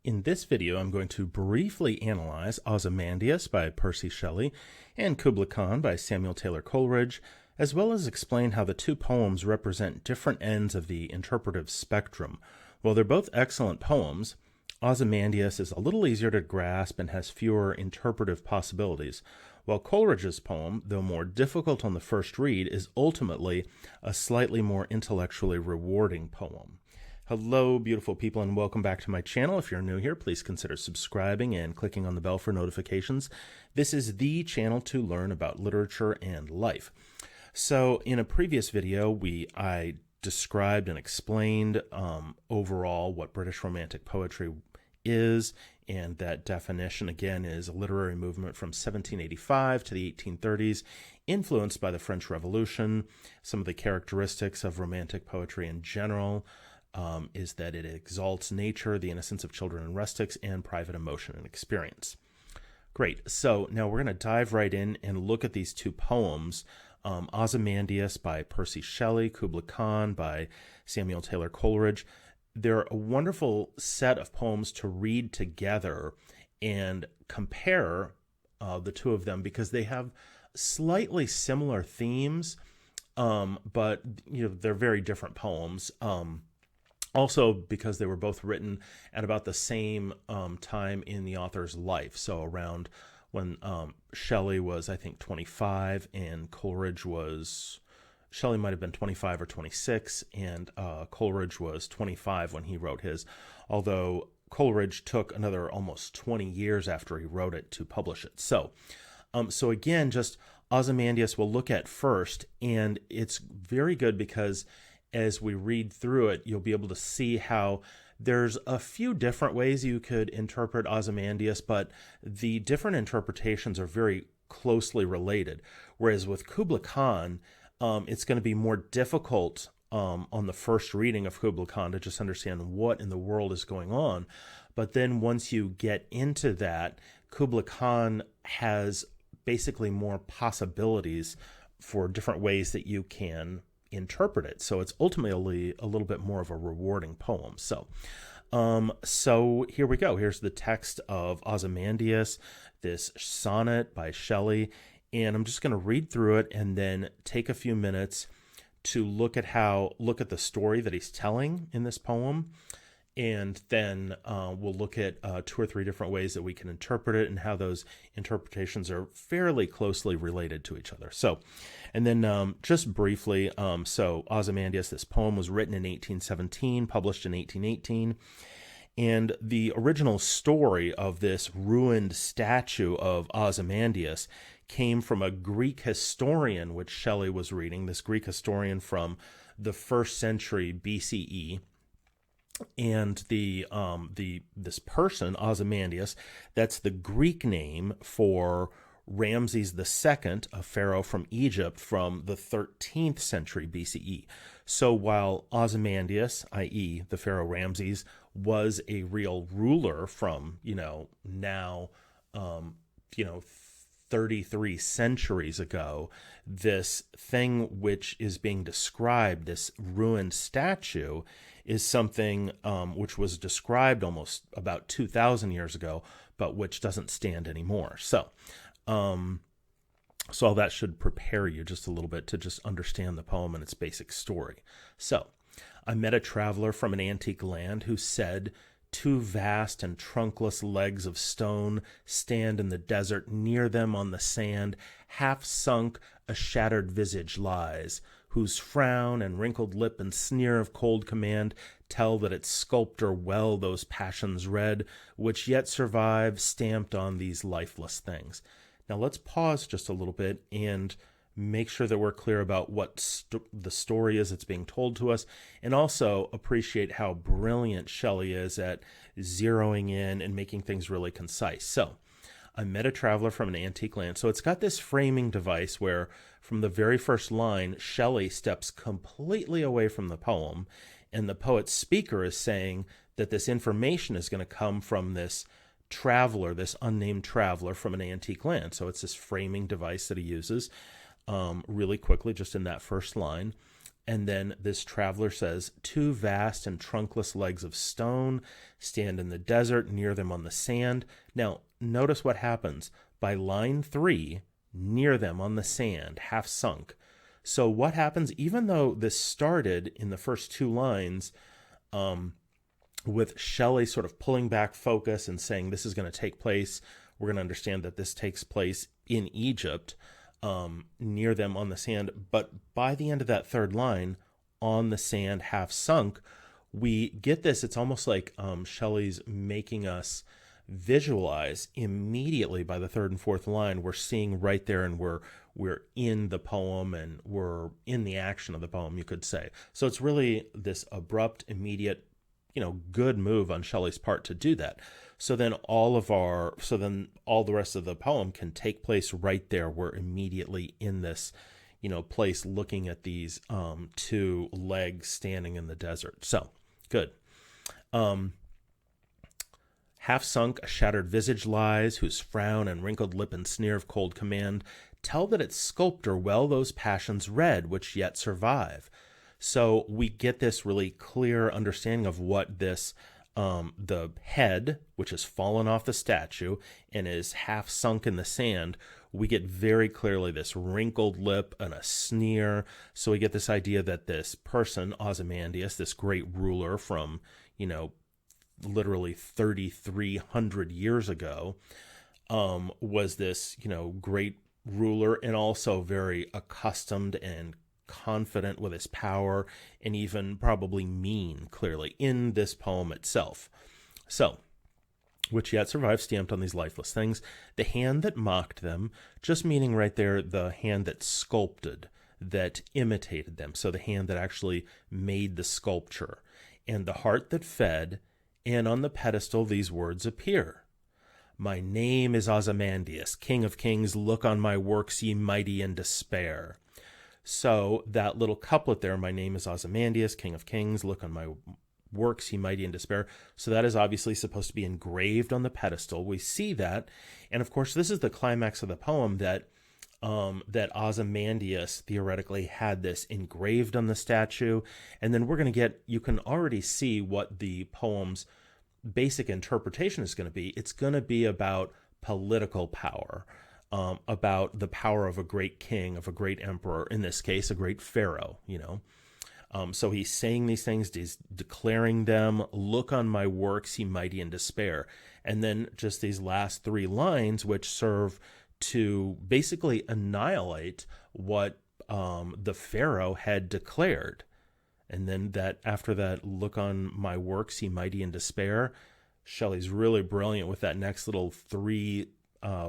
In this video, I'm going to briefly analyze Ozymandias by Percy Shelley and Kubla Khan by Samuel Taylor Coleridge, as well as explain how the two poems represent different ends of the interpretive spectrum. While they're both excellent poems, Ozymandias is a little easier to grasp and has fewer interpretive possibilities, while Coleridge's poem, though more difficult on the first read, is ultimately a slightly more intellectually rewarding poem. Hello, beautiful people, and welcome back to my channel. If you're new here, please consider subscribing and clicking on the bell for notifications. This is the channel to learn about literature and life. So in a previous video, I described and explained overall what British Romantic poetry is, and that definition, again, is a literary movement from 1785 to the 1830s, influenced by the French Revolution. Some of the characteristics of Romantic poetry in general is that it exalts nature, the innocence of children and rustics, and private emotion and experience. Great. So now we're going to dive right in and look at these two poems, Ozymandias by Percy Shelley, Kubla Khan by Samuel Taylor Coleridge. They're a wonderful set of poems to read together and compare the two of them because they have slightly similar themes, but they're very different poems. Also, because they were both written at about the same time in the author's life. So around when Shelley was, I think, 25, and Shelley might have been 25 or 26, and Coleridge was 25 when he wrote his, although Coleridge took another almost 20 years after he wrote it to publish it. So again, just Ozymandias we'll look at first, and it's very good because as we read through it, you'll be able to see how there's a few different ways you could interpret Ozymandias, but the different interpretations are very closely related. Whereas with Kubla Khan, it's going to be more difficult on the first reading of Kubla Khan to just understand what in the world is going on. But then once you get into that, Kubla Khan has basically more possibilities for different ways that you can interpret it. So it's ultimately a little bit more of a rewarding poem. So here we go. Here's the text of Ozymandias, this sonnet by Shelley, and I'm just going to read through it and then take a few minutes to look at the story that he's telling in this poem. And then we'll look at 2 or 3 different ways that we can interpret it and how those interpretations are fairly closely related to each other. So, and then just briefly, so Ozymandias, this poem was written in 1817, published in 1818. And the original story of this ruined statue of Ozymandias came from a Greek historian, which Shelley was reading, this Greek historian from the 1st century BCE. And this person, Ozymandias, that's the Greek name for Ramses II, a pharaoh from Egypt from the 13th century BCE. So while Ozymandias, i.e. the pharaoh Ramses, was a real ruler from, now, 33 centuries ago, this thing which is being described, this ruined statue, is something which was described almost about 2,000 years ago, but which doesn't stand anymore. So all that should prepare you just a little bit to just understand the poem and its basic story. So, I met a traveler from an antique land who said, "Two vast and trunkless legs of stone stand in the desert. Near them on the sand, half sunk, a shattered visage lies, whose frown and wrinkled lip and sneer of cold command tell that its sculptor well those passions read, which yet survive, stamped on these lifeless things." Now let's pause just a little bit and make sure that we're clear about what the story is that's being told to us, and also appreciate how brilliant Shelley is at zeroing in and making things really concise. So, I met a traveler from an antique land. So it's got this framing device where from the very first line, Shelley steps completely away from the poem, and the poet's speaker is saying that this information is going to come from this traveler, this unnamed traveler from an antique land. So it's this framing device that he uses really quickly just in that first line. And then this traveler says, two vast and trunkless legs of stone stand in the desert, near them on the sand. Now, notice what happens. By line 3, near them on the sand, half sunk. So what happens, even though this started in the first 2 lines with Shelley sort of pulling back focus and saying this is going to take place, we're going to understand that this takes place in Egypt, near them on the sand. But by the end of that 3rd line, on the sand, half sunk, we get this. It's almost like Shelley's making us visualize immediately by the 3rd and 4th line. We're seeing right there, and we're in the poem, and we're in the action of the poem, you could say. So it's really this abrupt, immediate, good move on Shelley's part to do that. So then all the rest of the poem can take place right there. We're immediately in this, place looking at these 2 legs standing in the desert. So good. Half sunk, a shattered visage lies, whose frown and wrinkled lip and sneer of cold command tell that its sculptor well those passions read which yet survive. So we get this really clear understanding of what this, the head, which has fallen off the statue and is half sunk in the sand, we get very clearly this wrinkled lip and a sneer. So we get this idea that this person, Ozymandias, this great ruler from, literally 3,300 years ago, was this, great ruler, and also very accustomed and confident with his power, and even probably mean, clearly, in this poem itself. So, which yet survives, stamped on these lifeless things, the hand that mocked them, just meaning right there the hand that sculpted, that imitated them, so the hand that actually made the sculpture, and the heart that fed, and on the pedestal these words appear. My name is Ozymandias, King of Kings, look on my works, ye mighty in despair. So that little couplet there, my name is Ozymandias, King of Kings, look on my works, ye mighty in despair. So that is obviously supposed to be engraved on the pedestal. We see that. And of course, this is the climax of the poem, that Ozymandias theoretically had this engraved on the statue. And then we're going to get, you can already see what the poem's basic interpretation is going to be. It's going to be about political power. About the power of a great king, of a great emperor, in this case, a great pharaoh, So he's saying these things, he's declaring them, look on my works, ye mighty in despair. And then just these last 3 lines, which serve to basically annihilate what the pharaoh had declared. And then that after that, look on my works, ye mighty in despair, Shelley's really brilliant with that next little 3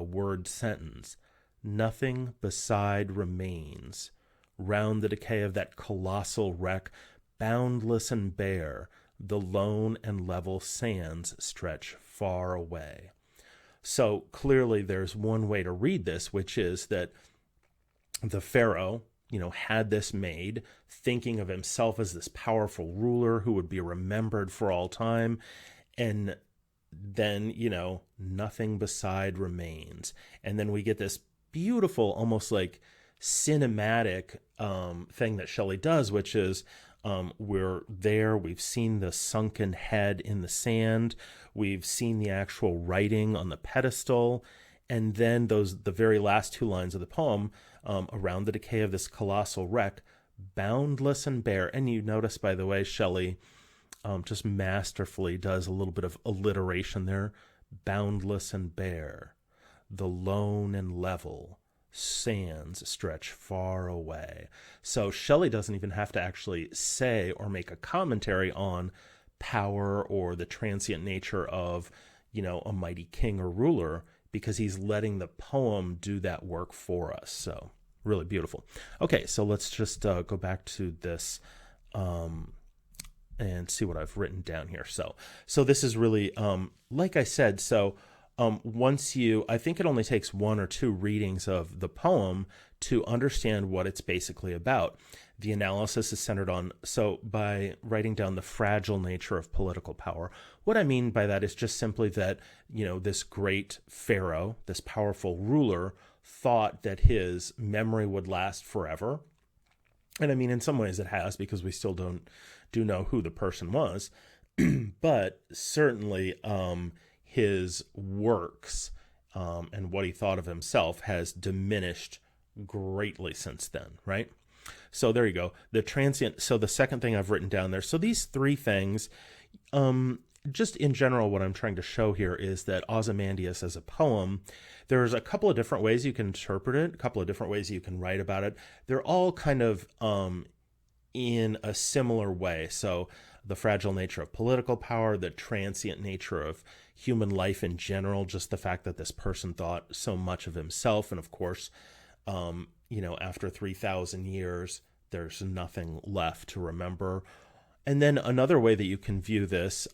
word sentence. Nothing beside remains. Round the decay of that colossal wreck, boundless and bare, the lone and level sands stretch far away. So clearly there's one way to read this, which is that the pharaoh, had this made, thinking of himself as this powerful ruler who would be remembered for all time, and then, nothing beside remains. And then we get this beautiful, almost like cinematic thing that Shelley does, which is we're there, we've seen the sunken head in the sand, we've seen the actual writing on the pedestal, and then the very last 2 lines of the poem, around the decay of this colossal wreck, boundless and bare. And you notice, by the way, Shelley just masterfully does a little bit of alliteration there. Boundless and bare, the lone and level sands stretch far away. So Shelley doesn't even have to actually say or make a commentary on power or the transient nature of, a mighty king or ruler, because he's letting the poem do that work for us. So really beautiful. Okay, so let's just go back to this and see what I've written down here. So this is really, like I said, I think it only takes 1 or 2 readings of the poem to understand what it's basically about. The analysis is centered on, so by writing down the fragile nature of political power, what I mean by that is just simply that, this great pharaoh, this powerful ruler, thought that his memory would last forever. And I mean, in some ways it has, because we still do know who the person was. But certainly his works and what he thought of himself has diminished greatly since then, right? So there you go. The transient. So the second thing I've written down there. So these three things, just in general, what I'm trying to show here is that Ozymandias as a poem, there's a couple of different ways you can interpret it, a couple of different ways you can write about it. They're all kind of in a similar way. So the fragile nature of political power, the transient nature of human life in general, just the fact that this person thought so much of himself. And of course, after 3,000 years, there's nothing left to remember. And then another way that you can view this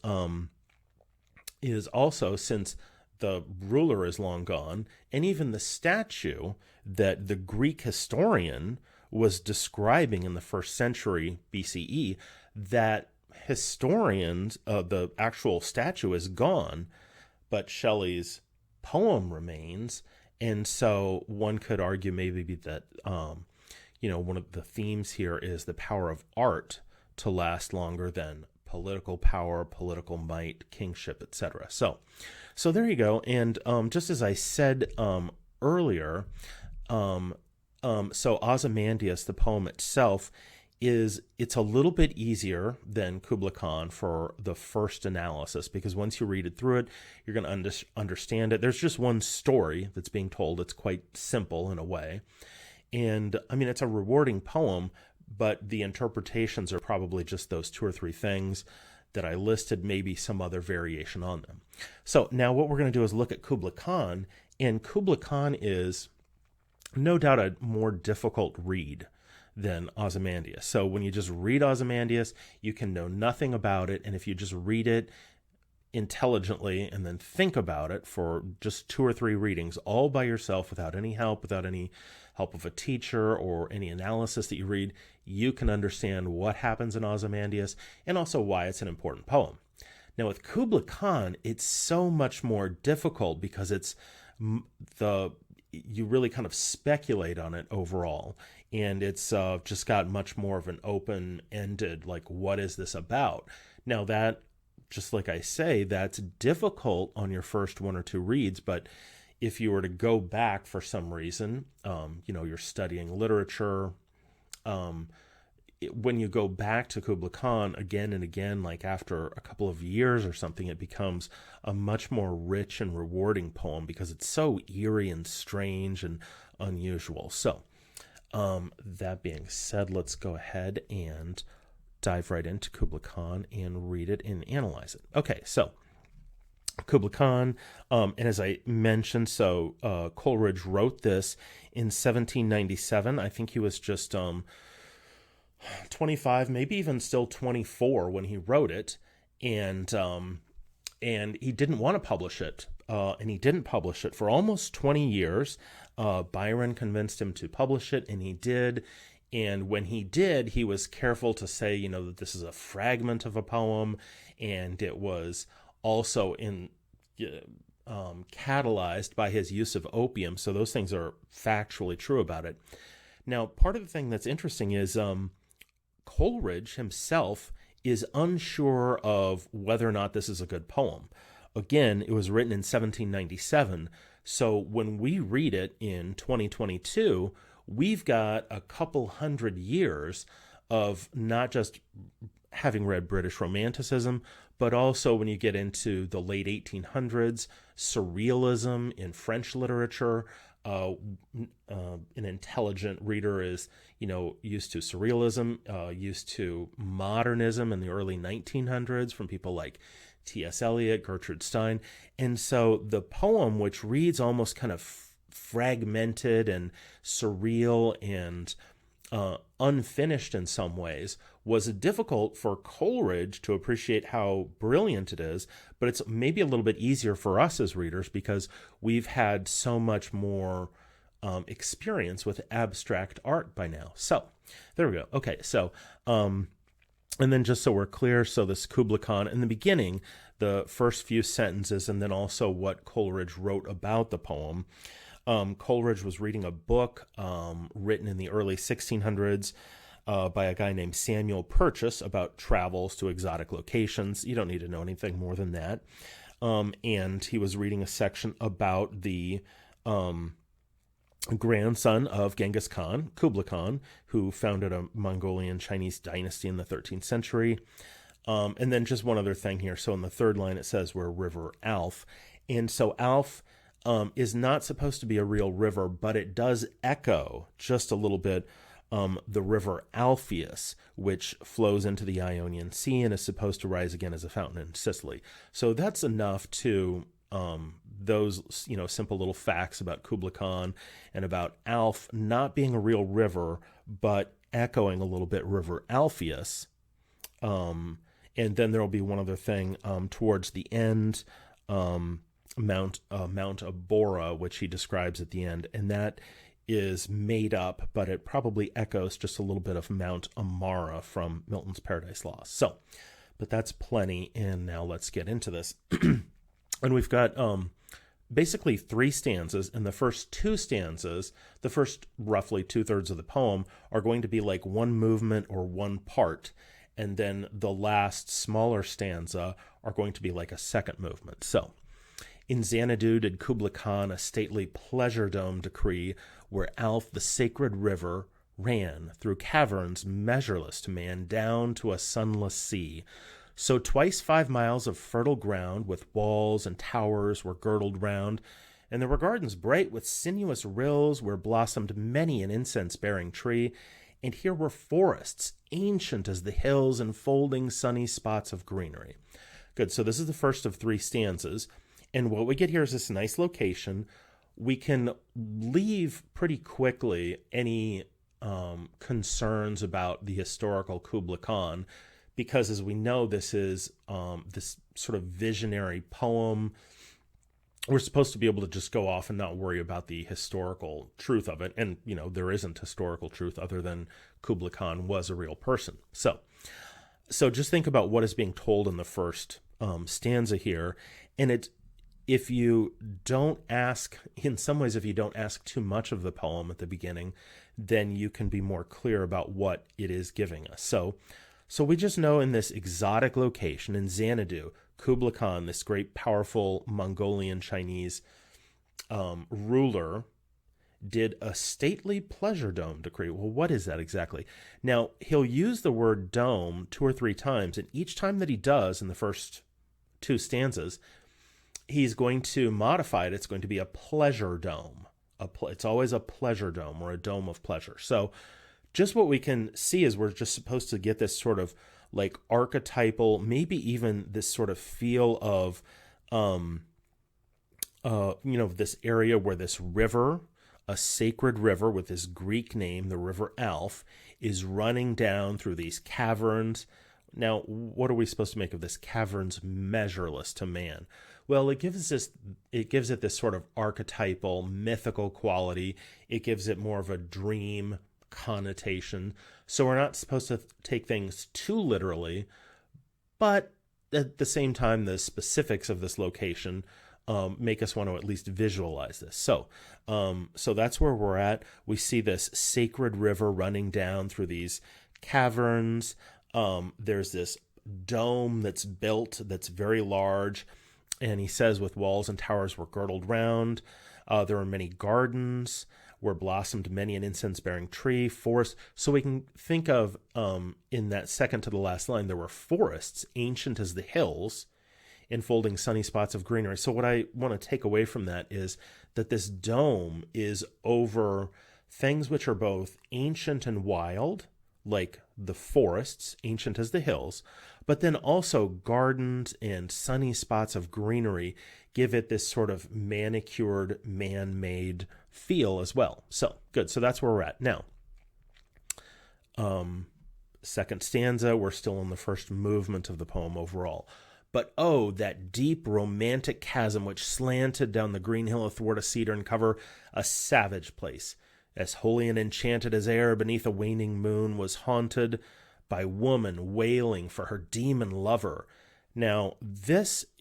is also, since the ruler is long gone, and even the statue that the Greek historian was describing in the 1st century BCE, that historians, the actual statue is gone, but Shelley's poem remains. And so one could argue maybe that, one of the themes here is the power of art to last longer than political power, political might, kingship, etc. So there you go. And just as I said earlier, so Ozymandias, the poem itself, it's a little bit easier than Kubla Khan for the first analysis, because once you read it through it, you're going to understand it. There's just one story that's being told. It's quite simple in a way. And I mean, it's a rewarding poem, but the interpretations are probably just those 2 or 3 things that I listed, maybe some other variation on them. So now what we're going to do is look at Kubla Khan, and Kubla Khan is no doubt a more difficult read than Ozymandias. So when you just read Ozymandias, you can know nothing about it, and if you just read it intelligently and then think about it for just 2 or 3 readings all by yourself, without any help of a teacher or any analysis that you read, you can understand what happens in Ozymandias and also why it's an important poem. Now with Kubla Khan, it's so much more difficult because you really kind of speculate on it overall, and it's just got much more of an open-ended, like, what is this about? Now that, just like I say, that's difficult on your first 1 or 2 reads, but if you were to go back for some reason, you're studying literature, when you go back to Kubla Khan again and again, like after a couple of years or something, it becomes a much more rich and rewarding poem because it's so eerie and strange and unusual. So that being said, let's go ahead and dive right into Kubla Khan and read it and analyze it. Okay, so Kubla Khan, and as I mentioned, so Coleridge wrote this in 1797. I think he was just 25, maybe even still 24 when he wrote it, and he didn't want to publish it, and he didn't publish it for almost 20 years. Byron convinced him to publish it, and he did. And when he did, he was careful to say, that this is a fragment of a poem, and it was also catalyzed by his use of opium. So those things are factually true about it. Now, part of the thing that's interesting is Coleridge himself is unsure of whether or not this is a good poem. Again, it was written in 1797. So when we read it in 2022, we've got a couple hundred years of not just having read British Romanticism, but also when you get into the late 1800s, surrealism in French literature. An intelligent reader is, used to surrealism, used to modernism in the early 1900s from people like T.S. Eliot, Gertrude Stein. And so the poem, which reads almost kind of fragmented and surreal and unfinished in some ways, was difficult for Coleridge to appreciate how brilliant it is, but it's maybe a little bit easier for us as readers because we've had so much more experience with abstract art by now. So there we go. Okay, so and then just so we're clear, so this Kubla Khan, in the beginning, the first few sentences, and then also what Coleridge wrote about the poem. Coleridge was reading a book written in the early 1600s by a guy named Samuel Purchas about travels to exotic locations. You don't need to know anything more than that. And he was reading a section about the grandson of Genghis Khan, Kubla Khan, who founded a Mongolian Chinese dynasty in the 13th century. And then just one other thing here. So in the third line, it says we're River Alf. And so Alf is not supposed to be a real river, but it does echo just a little bit the river Alpheus, which flows into the Ionian Sea and is supposed to rise again as a fountain in Sicily. So that's enough to those, simple little facts about Kubla Khan and about Alf not being a real river, but echoing a little bit River Alpheus. And then there will be one other thing towards the end, Mount Abora, which he describes at the end, and that is made up, but it probably echoes just a little bit of Mount Amara from Milton's Paradise Lost. So, but that's plenty, and now let's get into this. And we've got basically 3 stanzas, and the first 2 stanzas, the first roughly 2/3 of the poem, are going to be like one movement or one part, and then the last smaller stanza are going to be like a second movement. So, in Xanadu did Kubla Khan a stately pleasure dome decree, where Alf the sacred river ran through caverns measureless to man down to a sunless sea. So twice 5 miles of fertile ground with walls and towers were girdled round, and there were gardens bright with sinuous rills where blossomed many an incense-bearing tree, and here were forests ancient as the hills enfolding sunny spots of greenery. Good, so this is the first of 3 stanzas. And what we get here is this nice location. We can leave pretty quickly any concerns about the historical Kubla Khan, because as we know, this is this sort of visionary poem. We're supposed to be able to just go off and not worry about the historical truth of it. And, there isn't historical truth other than Kubla Khan was a real person. So just think about what is being told in the first stanza here. And if you don't ask, in some ways, if you don't ask too much of the poem at the beginning, then you can be more clear about what it is giving us. So we just know in this exotic location in Xanadu, Kubla Khan, this great, powerful Mongolian Chinese ruler, did a stately pleasure dome decree. Well, what is that exactly? Now, he'll use the word dome 2 or 3 times, and each time that he does in the first 2 stanzas, he's going to modify it. It's going to be a pleasure dome. It's always a pleasure dome or a dome of pleasure. So just what we can see is we're just supposed to get this sort of like archetypal, maybe even this sort of feel of, this area where this river, a sacred river with this Greek name, the River Alf, is running down through these caverns. Now, what are we supposed to make of this? Caverns measureless to man. Well, it gives it this sort of archetypal, mythical quality. It gives it more of a dream connotation. So we're not supposed to take things too literally, but at the same time, the specifics of this location make us want to at least visualize this. So that's where we're at. We see this sacred river running down through these caverns. There's this dome that's built that's very large, and he says with walls and towers were girdled round. There are many gardens where blossomed many an incense-bearing tree, forests. So we can think of, in that second to the last line, there were forests ancient as the hills, enfolding sunny spots of greenery. So what I want to take away from that is that this dome is over things which are both ancient and wild, like the forests, ancient as the hills, but then also gardens and sunny spots of greenery give it this sort of manicured, man-made feel as well. So, good. So that's where we're at. Now, second stanza, we're still in the first movement of the poem overall. But oh, that deep romantic chasm which slanted down the green hill athwart a cedar and cover, a savage place, as holy and enchanted as air beneath a waning moon, was haunted by woman wailing for her demon lover. Now,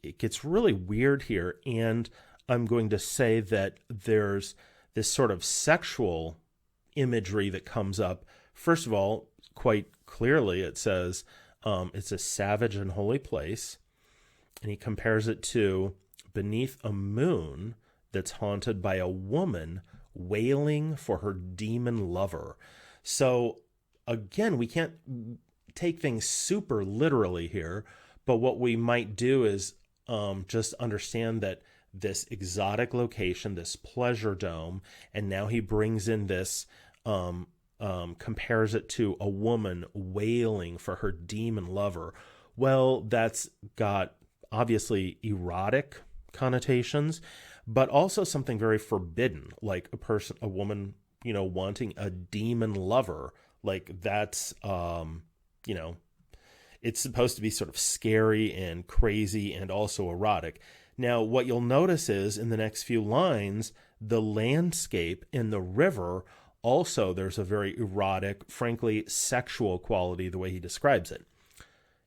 it gets really weird here, and I'm going to say that there's this sort of sexual imagery that comes up. First of all, quite clearly. It says it's a savage and holy place, and he compares it to beneath a moon that's haunted by a woman wailing for her demon lover. So again, we can't take things super literally here, but what we might do is just understand that this exotic location, this pleasure dome, and now he brings in this, compares it to a woman wailing for her demon lover. Well, that's got obviously erotic connotations, but also something very forbidden, like a woman, wanting a demon lover. Like that's, it's supposed to be sort of scary and crazy and also erotic. Now, what you'll notice is in the next few lines, the landscape in the river also, there's a very erotic, frankly, sexual quality the way he describes it.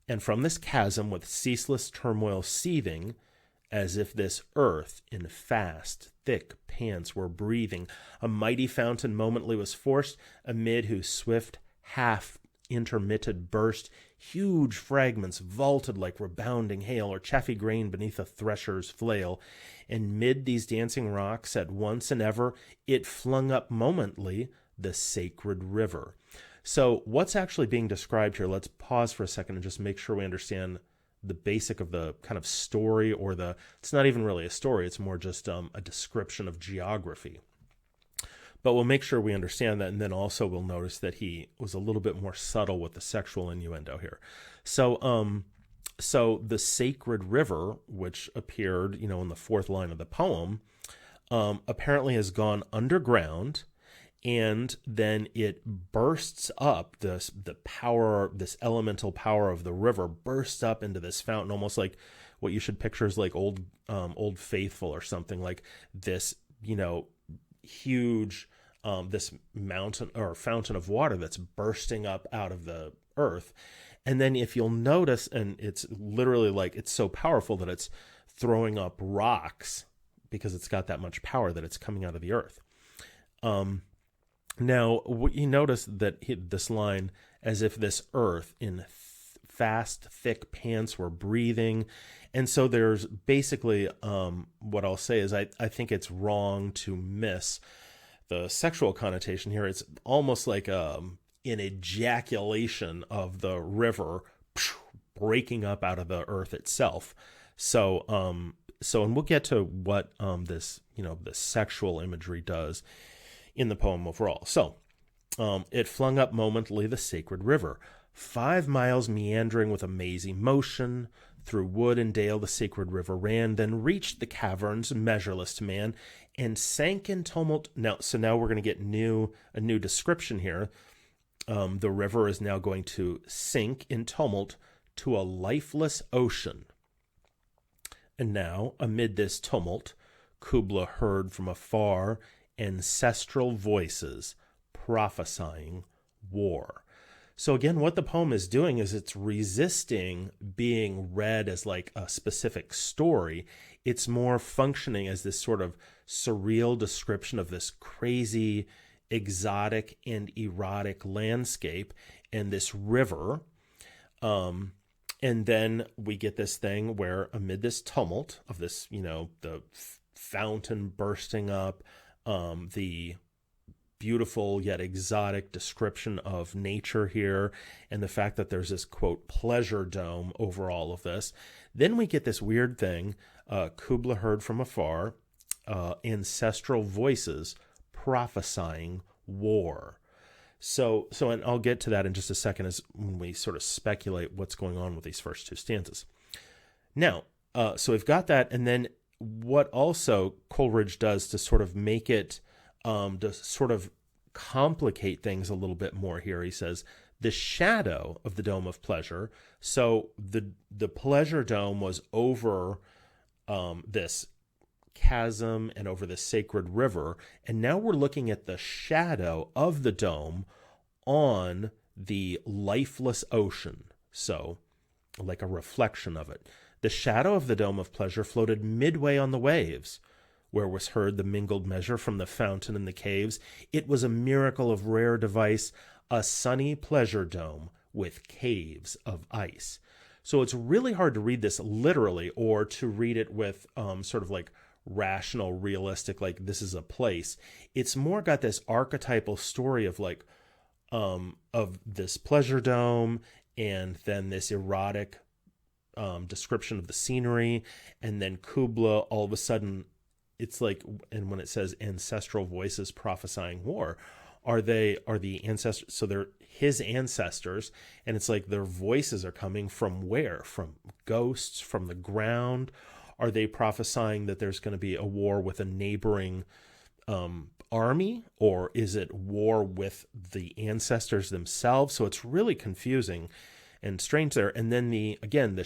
And from this chasm with ceaseless turmoil seething, as if this earth in fast, thick pants were breathing, a mighty fountain momently was forced, amid whose swift, half-intermitted burst, huge fragments vaulted like rebounding hail or chaffy grain beneath a thresher's flail, and mid these dancing rocks at once and ever it flung up momently the sacred river. So what's actually being described here? Let's pause for a second and just make sure we understand the basic of the kind of story, or it's not even really a story, it's more just a description of geography. But we'll make sure we understand that, and then also we'll notice that he was a little bit more subtle with the sexual innuendo here. So the sacred river, which appeared, in the fourth line of the poem, apparently has gone underground, and then it bursts up. The power, this elemental power of the river bursts up into this fountain, almost like what you should picture as like Old Faithful or something, like this, huge, this mountain or fountain of water that's bursting up out of the earth. And then if you'll notice, and it's literally like, it's so powerful that it's throwing up rocks because it's got that much power that it's coming out of the earth. Now, you notice that this line, as if this earth in fast, thick pants were breathing. And so there's basically, what I'll say is I think it's wrong to miss the sexual connotation here. It's almost like an ejaculation of the river breaking up out of the earth itself. So, and we'll get to what this, the sexual imagery does in the poem overall. So, it flung up momently the sacred river, 5 miles meandering with amazing motion. Through wood and dale the sacred river ran, then reached the caverns measureless to man, and sank in tumult. Now we're going to get a new description here. The river is now going to sink in tumult to a lifeless ocean. And now, amid this tumult, Kubla heard from afar ancestral voices prophesying war. So again, what the poem is doing is it's resisting being read as like a specific story. It's more functioning as this sort of surreal description of this crazy, exotic, and erotic landscape and this river. And then we get this thing where amid this tumult of this, the fountain bursting up, the beautiful yet exotic description of nature here, and the fact that there's this, quote, pleasure dome over all of this. Then we get this weird thing, Kubla heard from afar, ancestral voices prophesying war. So, and I'll get to that in just a second as when we sort of speculate what's going on with these first two stanzas. Now, so we've got that, and then what also Coleridge does to sort of make it, to sort of complicate things a little bit more here, he says, the shadow of the dome of pleasure. So the pleasure dome was over this chasm and over the sacred river, and now we're looking at the shadow of the dome on the lifeless ocean, so like a reflection of it. The shadow of the dome of pleasure floated midway on the waves, where was heard the mingled measure from the fountain in the caves. It was a miracle of rare device, a sunny pleasure dome with caves of ice. So it's really hard to read this literally or to read it with sort of like rational, realistic, like this is a place. It's more got this archetypal story of like, of this pleasure dome and then this erotic description of the scenery. And then Kubla, all of a sudden, it's like, and when it says ancestral voices prophesying war, are the ancestors? So they're his ancestors, and it's like their voices are coming from where? From ghosts, from the ground. Are they prophesying that there's going to be a war with a neighboring army, or is it war with the ancestors themselves? So it's really confusing and strange there. And then the end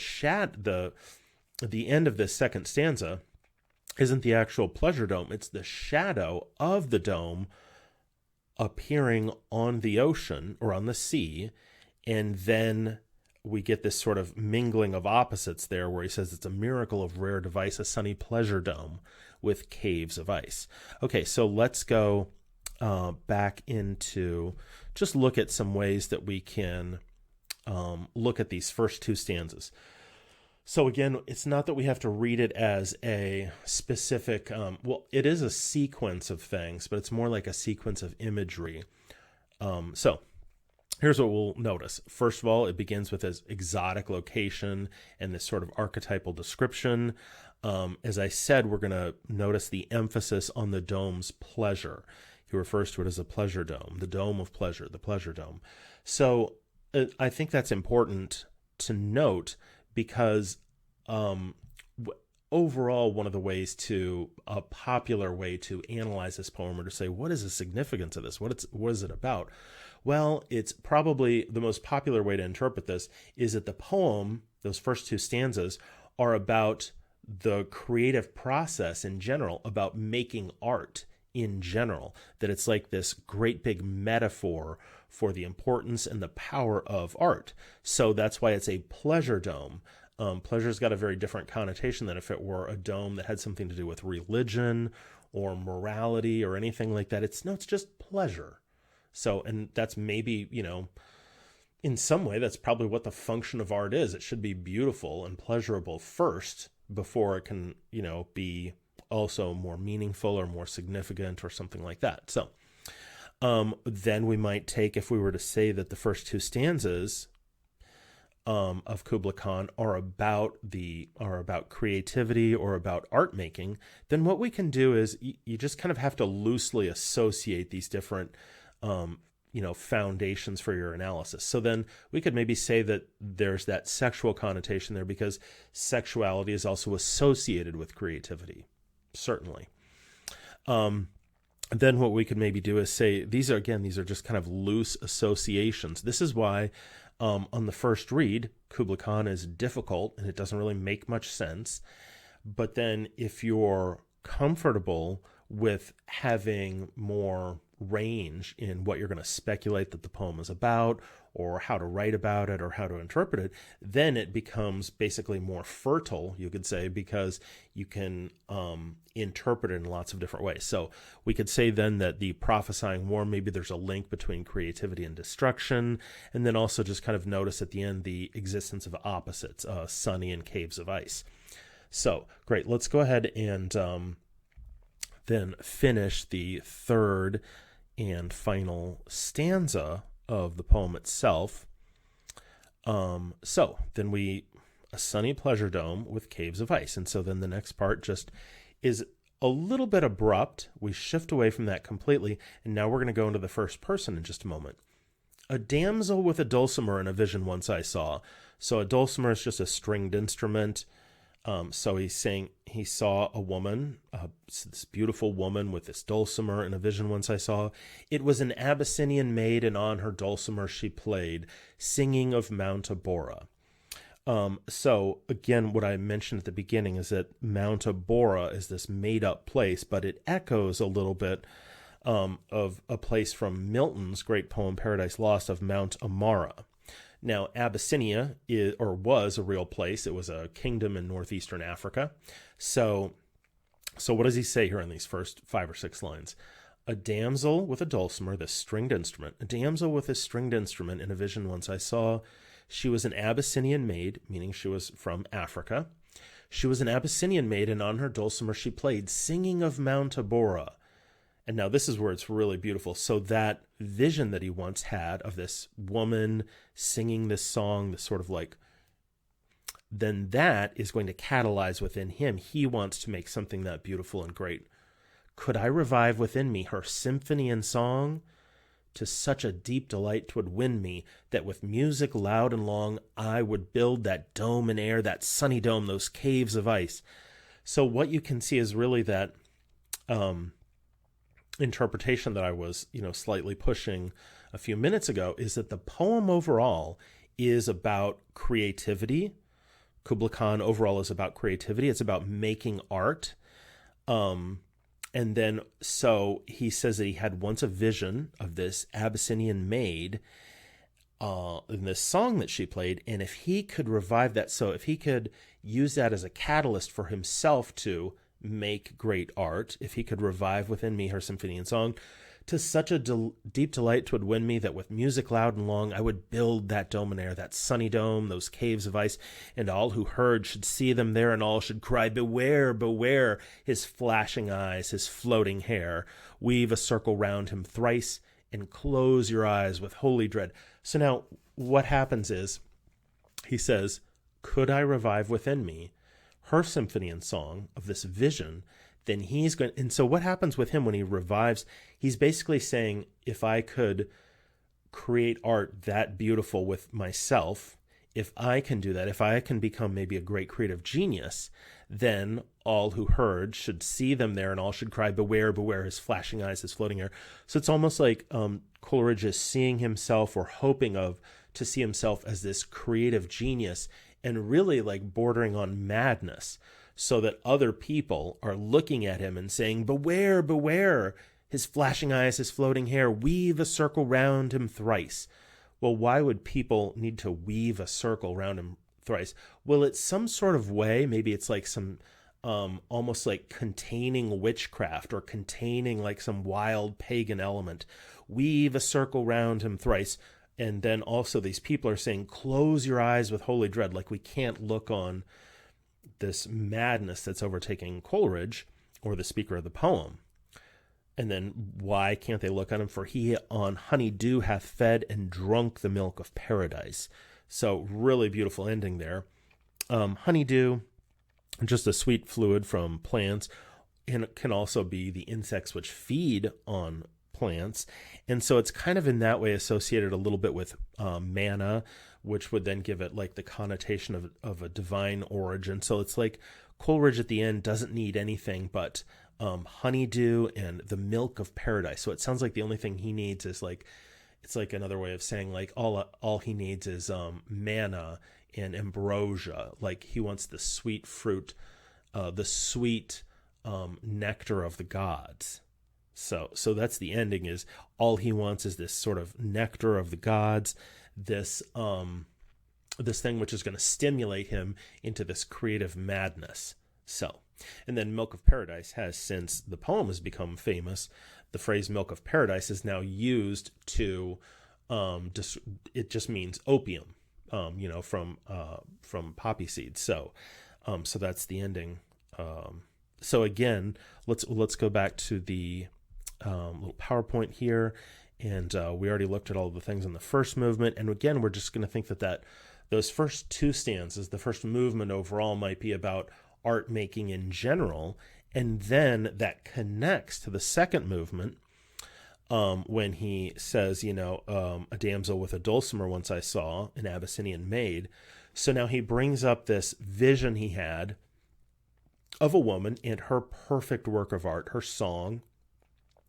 of this second stanza isn't the actual pleasure dome. It's the shadow of the dome appearing on the ocean or on the sea. And then we get this sort of mingling of opposites there where he says it's a miracle of rare device, a sunny pleasure dome with caves of ice. Okay, so let's go back into just look at some ways that we can look at these first two stanzas. So again, it's not that we have to read it as a specific, it is a sequence of things, but it's more like a sequence of imagery. So here's what we'll notice. First of all, it begins with this exotic location and this sort of archetypal description. As I said, we're going to notice the emphasis on the dome's pleasure. He refers to it as a pleasure dome, the dome of pleasure, the pleasure dome. So I think that's important to note because overall, one of the ways a popular way to analyze this poem or to say, what is the significance of this? What is it about? Well, it's probably the most popular way to interpret this is that the poem, those first two stanzas, are about the creative process in general, about making art in general, that it's like this great big metaphor for the importance and the power of art. So that's why it's a pleasure dome. Pleasure's got a very different connotation than if it were a dome that had something to do with religion or morality or anything like that. It's just pleasure. So, and that's maybe, in some way, that's probably what the function of art is. It should be beautiful and pleasurable first before it can, be also more meaningful or more significant or something like that. So, then we might take, if we were to say that the first two stanzas of Kubla Khan are about creativity or about art making, then what we can do is you just kind of have to loosely associate these different foundations for your analysis. So then we could maybe say that there's that sexual connotation there because sexuality is also associated with creativity, certainly. Then what we could maybe do is say these are just kind of loose associations. This is why on the first read, Kubla Khan is difficult and it doesn't really make much sense. But then if you're comfortable with having more range in what you're going to speculate that the poem is about or how to write about it or how to interpret it, then it becomes basically more fertile, you could say, because you can interpret it in lots of different ways. So we could say then that the prophesying war, maybe there's a link between creativity and destruction, and then also just kind of notice at the end the existence of opposites, sunny and caves of ice. So great, let's go ahead and then finish the third and final stanza of the poem itself. So then a sunny pleasure dome with caves of ice. And so then the next part just is a little bit abrupt. We shift away from that completely. And now we're going to go into the first person in just a moment. A damsel with a dulcimer in a vision once I saw. So a dulcimer is just a stringed instrument. So he's saying he saw a woman, this beautiful woman with this dulcimer in a vision once I saw. It was an Abyssinian maid, and on her dulcimer she played, singing of Mount Abora. So again, what I mentioned at the beginning is that Mount Abora is this made-up place, but it echoes a little bit of a place from Milton's great poem Paradise Lost of Mount Amara. Now, Abyssinia was a real place. It was a kingdom in northeastern Africa. So what does he say here in these first 5 or 6 lines? a damsel with a dulcimer, this stringed instrument, a damsel with a stringed instrument in a vision once I saw. She was an Abyssinian maid, meaning she was from Africa. She was an Abyssinian maid, and on her dulcimer she played, singing of Mount Abora. And now this is where it's really beautiful. So that vision that he once had of this woman singing this song, this sort of like, then that is going to catalyze within him. He wants to make something that beautiful and great. Could I revive within me her symphony and song? To such a deep delight 'twould win me, that with music loud and long I would build that dome in air, that sunny dome, those caves of ice. So what you can see is really that interpretation that I was, slightly pushing a few minutes ago, is that the poem overall is about creativity. Kubla Khan overall is about creativity. It's about making art. And then, so he says that he had once a vision of this Abyssinian maid in this song that she played. And if he could revive that, so if he could use that as a catalyst for himself to make great art, if he could revive within me her symphony and song, to such a deep delight 'twould win me, that with music loud and long I would build that dome in air, that sunny dome, those caves of ice, and all who heard should see them there, and all should cry, beware, beware, his flashing eyes, his floating hair, weave a circle round him thrice, and close your eyes with holy dread. So now what happens is, he says, could I revive within me her symphony and song of this vision, then he's going, and so what happens with him when he revives, he's basically saying, if I could create art that beautiful with myself, if I can do that, if I can become maybe a great creative genius, then all who heard should see them there, and all should cry, beware, beware, his flashing eyes, his floating hair. So it's almost like Coleridge is seeing himself, or hoping to see himself as this creative genius, and really like bordering on madness, so that other people are looking at him and saying, beware, beware, his flashing eyes, his floating hair, weave a circle round him thrice. Well, why would people need to weave a circle round him thrice? Well, it's some sort of way, maybe it's like some almost like containing witchcraft, or containing like some wild pagan element. Weave a circle round him thrice. And then also these people are saying, close your eyes with holy dread, like we can't look on this madness that's overtaking Coleridge, or the speaker of the poem. And then why can't they look on him? For he on honeydew hath fed and drunk the milk of paradise. So really beautiful ending there. Honeydew, just a sweet fluid from plants, and it can also be the insects which feed on plants. And so it's kind of in that way associated a little bit with manna, which would then give it like the connotation of a divine origin. So it's like Coleridge at the end doesn't need anything but honeydew and the milk of paradise. So it sounds like the only thing he needs is like, it's like another way of saying like all he needs is manna and ambrosia. Like he wants the sweet fruit, the sweet nectar of the gods. So that's the ending, is all he wants is this sort of nectar of the gods, this thing which is going to stimulate him into this creative madness. So, and then Milk of Paradise has, since the poem has become famous, the phrase Milk of Paradise is now used to, it just means opium, from poppy seeds. So that's the ending. So again, let's go back to the little PowerPoint here, and we already looked at all the things in the first movement, and again we're just going to think that those first two stanzas, the first movement overall, might be about art making in general, and then that connects to the second movement when he says, a damsel with a dulcimer once I saw, an Abyssinian maid. So now he brings up this vision he had of a woman and her perfect work of art, her song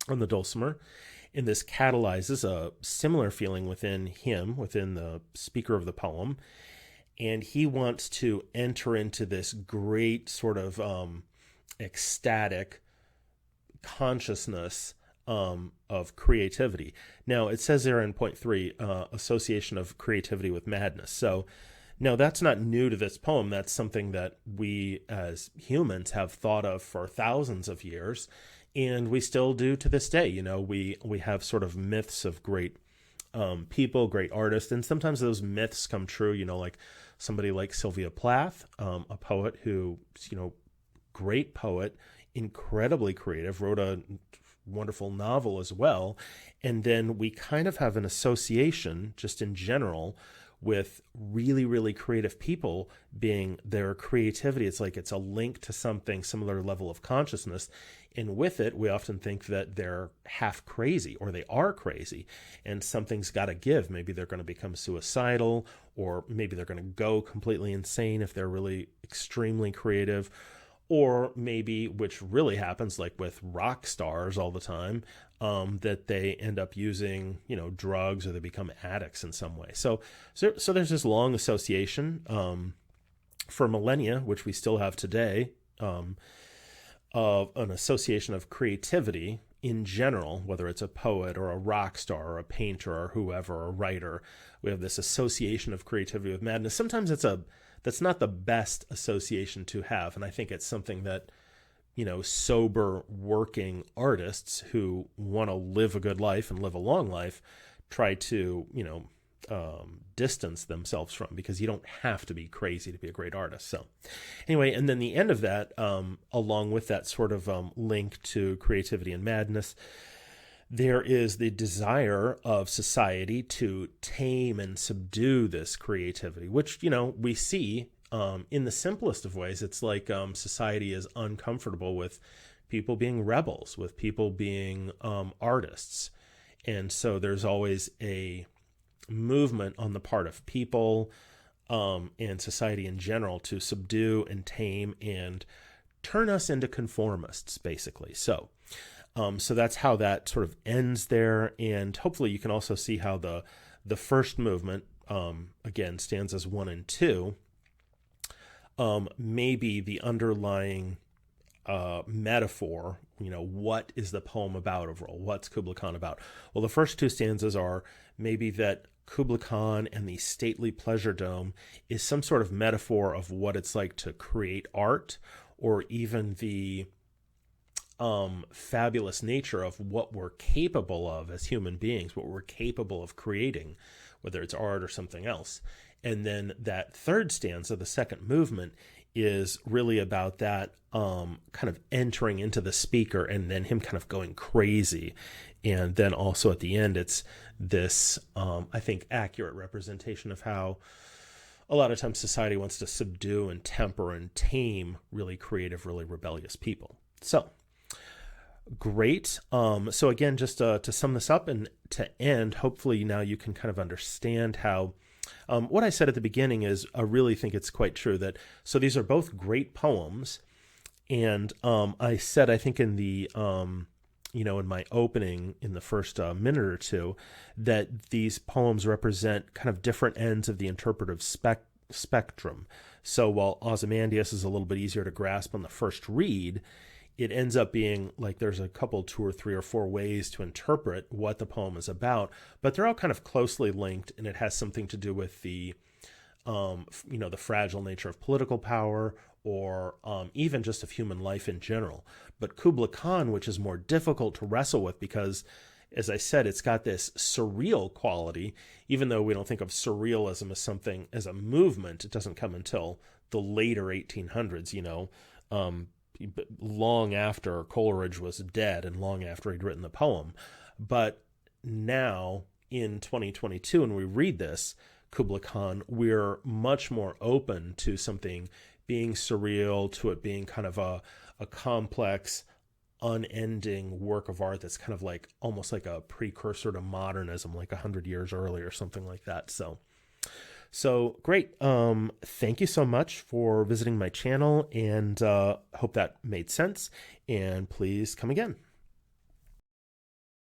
on the dulcimer, and this catalyzes a similar feeling within him, within the speaker of the poem, and he wants to enter into this great sort of ecstatic consciousness of creativity. Now, it says there in point 3, association of creativity with madness. So now that's not new to this poem. That's something that we as humans have thought of for thousands of years. And we still do to this day. We have sort of myths of great people, great artists, and sometimes those myths come true. Like somebody like Sylvia Plath, a poet who, great poet, incredibly creative, wrote a wonderful novel as well. And then we kind of have an association, just in general, with really, really creative people being their creativity. It's like it's a link to something similar level of consciousness. And with it, we often think that they're half crazy or they are crazy and something's got to give. Maybe they're going to become suicidal, or maybe they're going to go completely insane if they're really extremely creative. Or maybe, which really happens like with rock stars all the time, that they end up using, drugs, or they become addicts in some way. So there's this long association for millennia, which we still have today, of an association of creativity in general, whether it's a poet or a rock star or a painter or whoever, a writer. We have this association of creativity with madness. Sometimes that's not the best association to have. And I think it's something that, sober working artists who want to live a good life and live a long life try to, distance themselves from, because you don't have to be crazy to be a great artist. So anyway, and then the end of that, along with that sort of link to creativity and madness, there is the desire of society to tame and subdue this creativity, which, we see in the simplest of ways. It's like society is uncomfortable with people being rebels, with people being artists. And so there's always a movement on the part of people and society in general to subdue and tame and turn us into conformists, basically. So that's how that sort of ends there. And hopefully you can also see how the first movement, again, stanzas 1 and 2, maybe the underlying metaphor, what is the poem about overall? What's Kubla Khan about? Well, the first two stanzas are maybe that Kubla Khan and the stately pleasure dome is some sort of metaphor of what it's like to create art, or even the fabulous nature of what we're capable of as human beings, what we're capable of creating, whether it's art or something else. And then that third stanza, the second movement, is really about that kind of entering into the speaker and then him kind of going crazy. And then also at the end, it's this, I think, accurate representation of how a lot of times society wants to subdue and temper and tame really creative, really rebellious people. So great. So again, just to sum this up and to end, hopefully now you can kind of understand how what I said at the beginning is I really think it's quite true that, so these are both great poems. And I said, I think in the, in my opening in the first minute or two, that these poems represent kind of different ends of the interpretive spectrum. So while Ozymandias is a little bit easier to grasp on the first read, it ends up being like there's a couple, 2 or 3 or 4 ways to interpret what the poem is about, but they're all kind of closely linked, and it has something to do with the, the fragile nature of political power, or even just of human life in general. But Kubla Khan, which is more difficult to wrestle with because, as I said, it's got this surreal quality, even though we don't think of surrealism as something, as a movement. It doesn't come until the later 1800s, long after Coleridge was dead and long after he'd written the poem. But now in 2022, when we read this, Kubla Khan, we're much more open to something being surreal, to it being kind of a complex, unending work of art that's kind of like almost like a precursor to modernism, like 100 years earlier, something like that. So great. Thank you so much for visiting my channel, and hope that made sense. And please come again.